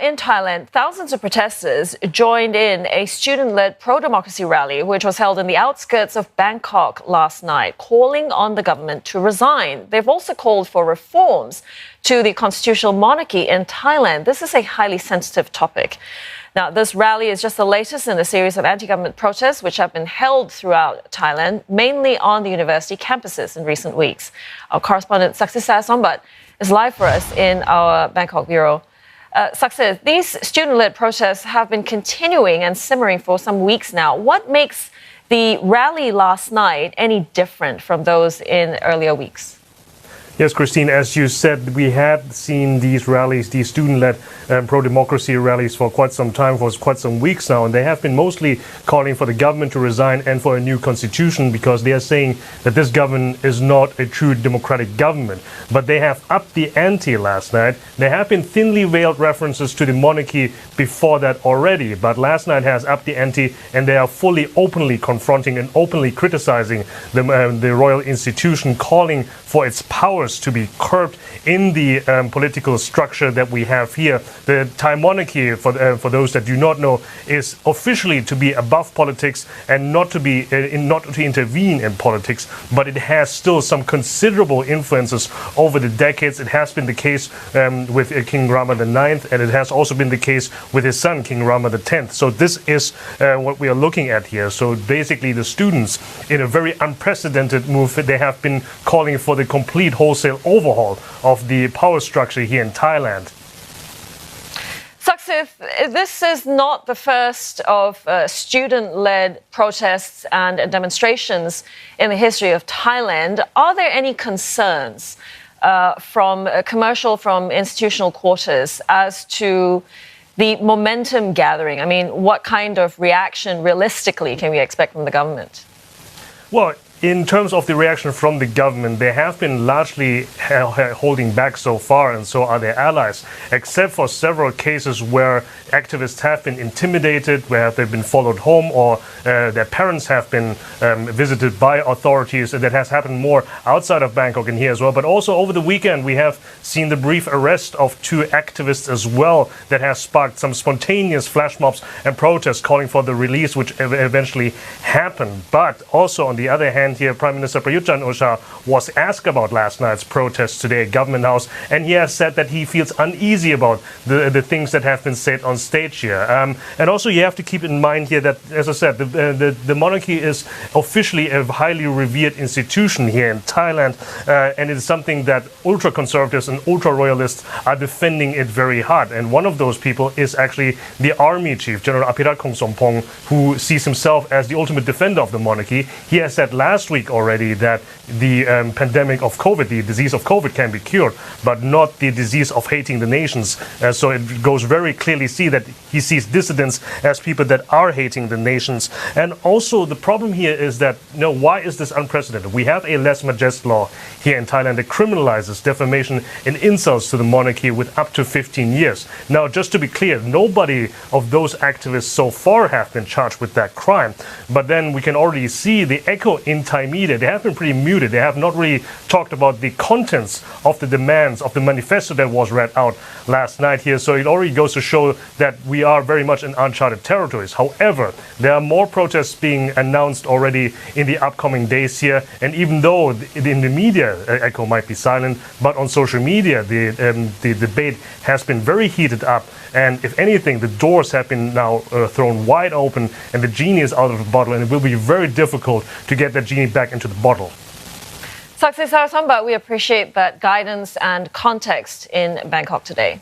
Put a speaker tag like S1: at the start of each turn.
S1: In Thailand, thousands of protesters joined in a student-led pro-democracy rally, which was held in the outskirts of Bangkok last night, calling on the government to resign. They've also called for reforms to the constitutional monarchy in Thailand. This is a highly sensitive topic. Now, this rally is just the latest in a series of anti-government protests which have been held throughout Thailand, mainly on the university campuses in recent weeks. Our correspondent Saksit Sombat is live for us in our Bangkok bureau. Saksit, these student-led protests have been continuing and simmering for some weeks now. What makes the rally last night any different from those in earlier weeks?
S2: Yes, Christine, as you said, we had seen these rallies, these student-led pro-democracy rallies for quite some time, for quite some weeks now, and they have been mostly calling for the government to resign and for a new constitution because they are saying that this government is not a true democratic government. But they have upped the ante last night. There have been thinly veiled references to the monarchy before that already, but last night has upped the ante and they are fully openly confronting and openly criticizing the royal institution, calling for its powers to be curbed in the political structure that we have here. The Thai monarchy, for those that do not know, is officially to be above politics and not to intervene in politics, but it has still some considerable influences over the decades. It has been the case with King Rama IX, and it has also been the case with his son, King Rama X. So this is what we are looking at here. So basically the students, in a very unprecedented move, they have been calling for the complete wholesale overhaul of the power structure here in Thailand.
S1: Saksit, this is not the first of student-led protests and demonstrations in the history of Thailand. Are there any concerns from institutional quarters as to the momentum gathering? I mean, what kind of reaction realistically can we expect from the government?
S2: Well, in terms of the reaction from the government, they have been largely holding back so far, and so are their allies, except for several cases where activists have been intimidated, where they've been followed home, or their parents have been visited by authorities. That has happened more outside of Bangkok and here as well. But also over the weekend, we have seen the brief arrest of two activists as well that has sparked some spontaneous flash mobs and protests calling for the release, which eventually happened. But also on the other hand, here, Prime Minister Prayut Chan-o-cha was asked about last night's protests today at Government House, and he has said that he feels uneasy about the things that have been said on stage here. And also you have to keep in mind here that, as I said, the monarchy is officially a highly revered institution here in Thailand, and it is something that ultra-conservatives and ultra-royalists are defending it very hard. And one of those people is actually the army chief, General Apirat Kongsompong, who sees himself as the ultimate defender of the monarchy. He has said last week already that the pandemic of COVID, the disease of COVID, can be cured, but not the disease of hating the nations. So it goes very clearly see that he sees dissidents as people that are hating the nations. And also the problem here is that, why is this unprecedented? We have a lèse majesté law here in Thailand that criminalizes defamation and insults to the monarchy with up to 15 years. Now, just to be clear, nobody of those activists so far have been charged with that crime. But then we can already see the echo in Thai media. They have been pretty muted. They have not really talked about the contents of the demands of the manifesto that was read out last night here. So it already goes to show that we are very much in uncharted territories. However, there are more protests being announced already in the upcoming days here. And even though in the media echo might be silent, but on social media the debate has been very heated up. And if anything, the doors have been now thrown wide open and the genie is out of the bottle, and it will be very difficult to get that genie back into the bottle.
S1: Saksit Sombat, we appreciate that guidance and context in Bangkok today.